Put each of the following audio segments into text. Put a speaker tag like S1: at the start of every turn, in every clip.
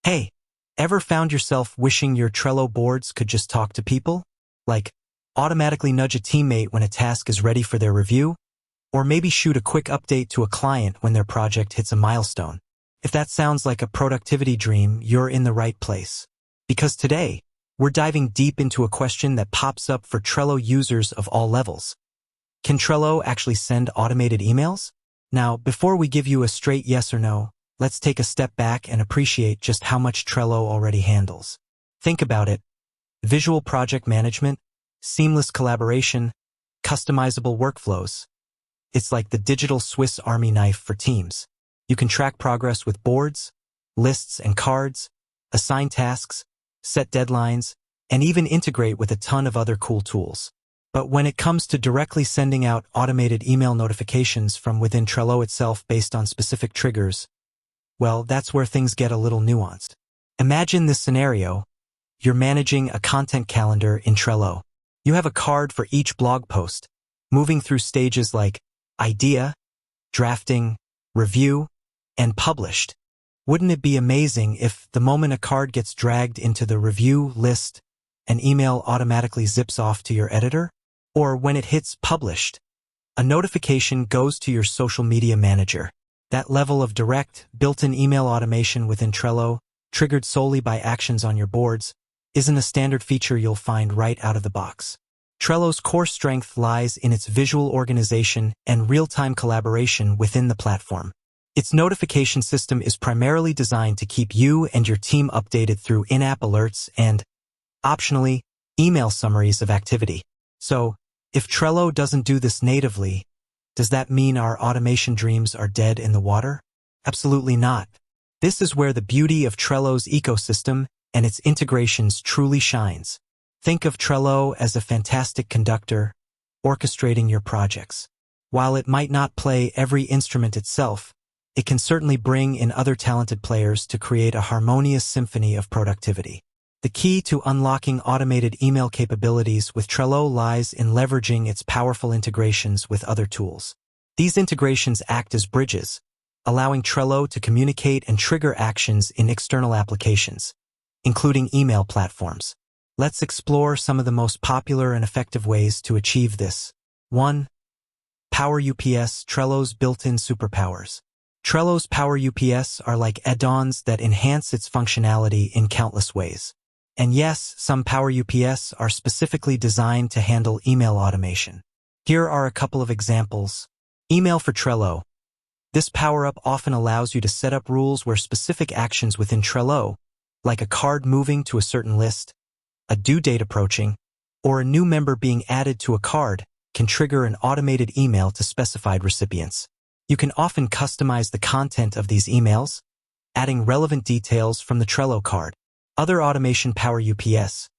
S1: Hey, ever found yourself wishing your Trello boards could just talk to people? Like, automatically nudge a teammate when a task is ready for their review? Or maybe shoot a quick update to a client when their project hits a milestone? If that sounds like a productivity dream, you're in the right place. Because today, we're diving deep into a question that pops up for Trello users of all levels. Can Trello actually send automated emails? Now, before we give you a straight yes or no, let's take a step back and appreciate just how much Trello already handles. Think about it. Visual project management, seamless collaboration, customizable workflows. It's like the digital Swiss Army knife for teams. You can track progress with boards, lists and cards, assign tasks, set deadlines, and even integrate with a ton of other cool tools. But when it comes to directly sending out automated email notifications from within Trello itself based on specific triggers, well, that's where things get a little nuanced. Imagine this scenario. You're managing a content calendar in Trello. You have a card for each blog post, moving through stages like idea, drafting, review, and published. Wouldn't it be amazing if the moment a card gets dragged into the review list, an email automatically zips off to your editor? Or when it hits published, a notification goes to your social media manager. That level of direct, built-in email automation within Trello, triggered solely by actions on your boards, isn't a standard feature you'll find right out of the box. Trello's core strength lies in its visual organization and real-time collaboration within the platform. Its notification system is primarily designed to keep you and your team updated through in-app alerts and, optionally, email summaries of activity. So, if Trello doesn't do this natively, does that mean our automation dreams are dead in the water? Absolutely not. This is where the beauty of Trello's ecosystem and its integrations truly shines. Think of Trello as a fantastic conductor, orchestrating your projects. While it might not play every instrument itself, it can certainly bring in other talented players to create a harmonious symphony of productivity. The key to unlocking automated email capabilities with Trello lies in leveraging its powerful integrations with other tools. These integrations act as bridges, allowing Trello to communicate and trigger actions in external applications, including email platforms. Let's explore some of the most popular and effective ways to achieve this. 1. Power UPS, Trello's built-in superpowers. Trello's Power UPS are like add-ons that enhance its functionality in countless ways. And yes, some Power UPS are specifically designed to handle email automation. Here are a couple of examples. Email for Trello. This power-up often allows you to set up rules where specific actions within Trello, like a card moving to a certain list, a due date approaching, or a new member being added to a card, can trigger an automated email to specified recipients. You can often customize the content of these emails, adding relevant details from the Trello card. Other automation Power UPS.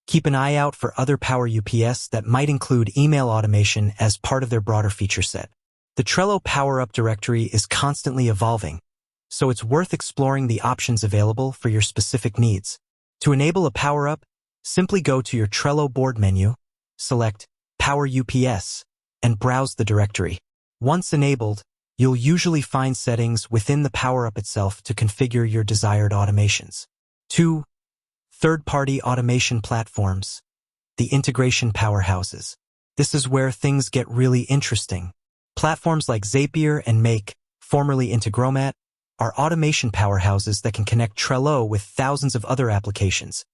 S1: Keep an eye out for other Power UPS that might include email automation as part of their broader feature set. The Trello Power-Up directory is constantly evolving, so it's worth exploring the options available for your specific needs. To enable a Power-Up, simply go to your Trello board menu, select Power UPS, and browse the directory. Once enabled, you'll usually find settings within the Power-Up itself to configure your desired automations. 2. Third-party automation platforms, the integration powerhouses. This is where things get really interesting. Platforms like Zapier and Make, formerly Integromat, are automation powerhouses that can connect Trello with thousands of other applications,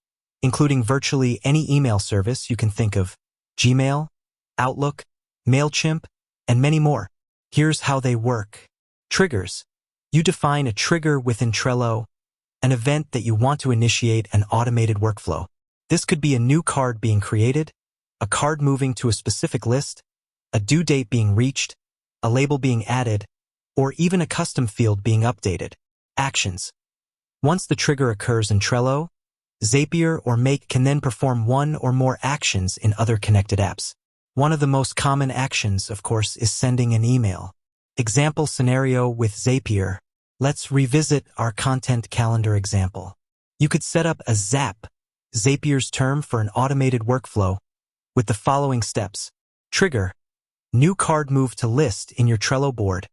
S1: including virtually any email service you can think of: Gmail, Outlook, MailChimp, and many more. Here's how they work. Triggers. You define a trigger within Trello, an event that you want to initiate an automated workflow. This could be a new card being created, a card moving to a specific list, a due date being reached, a label being added, or even a custom field being updated. Actions. Once the trigger occurs in Trello, Zapier or Make can then perform one or more actions in other connected apps. One of the most common actions, of course, is sending an email. Example scenario with Zapier. Let's revisit our content calendar example. You could set up a Zap, Zapier's term for an automated workflow, with the following steps. Trigger. New card move to list in your Trello board,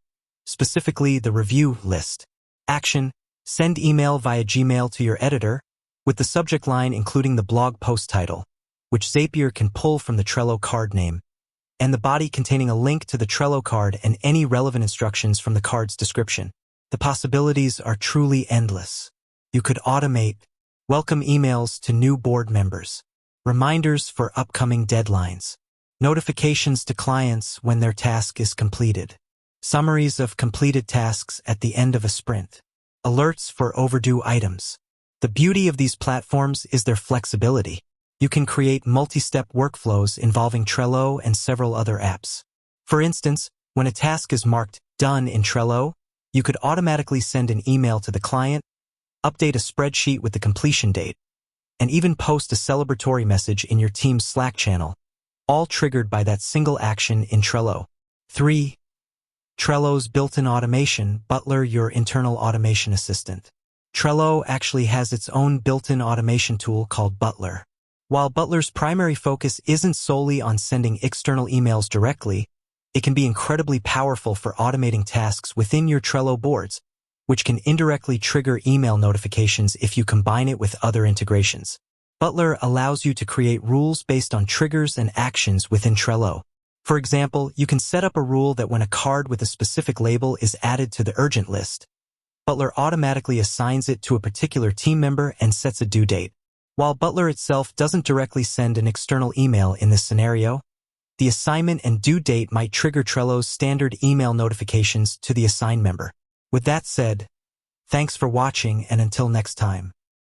S1: specifically the review list. Action. Send email via Gmail to your editor, with the subject line including the blog post title, which Zapier can pull from the Trello card name, and the body containing a link to the Trello card and any relevant instructions from the card's description. The possibilities are truly endless. You could automate welcome emails to new board members, reminders for upcoming deadlines, notifications to clients when their task is completed, summaries of completed tasks at the end of a sprint, alerts for overdue items. The beauty of these platforms is their flexibility. You can create multi-step workflows involving Trello and several other apps. For instance, when a task is marked done in Trello, you could automatically send an email to the client, update a spreadsheet with the completion date, and even post a celebratory message in your team's Slack channel, all triggered by that single action in Trello. 3. Trello's built-in automation, Butler, your internal automation assistant. Trello actually has its own built-in automation tool called Butler. While Butler's primary focus isn't solely on sending external emails directly, it can be incredibly powerful for automating tasks within your Trello boards, which can indirectly trigger email notifications if you combine it with other integrations. Butler allows you to create rules based on triggers and actions within Trello. For example, you can set up a rule that when a card with a specific label is added to the urgent list, Butler automatically assigns it to a particular team member and sets a due date. While Butler itself doesn't directly send an external email in this scenario, the assignment and due date might trigger Trello's standard email notifications to the assigned member. With that said, thanks for watching, and until next time.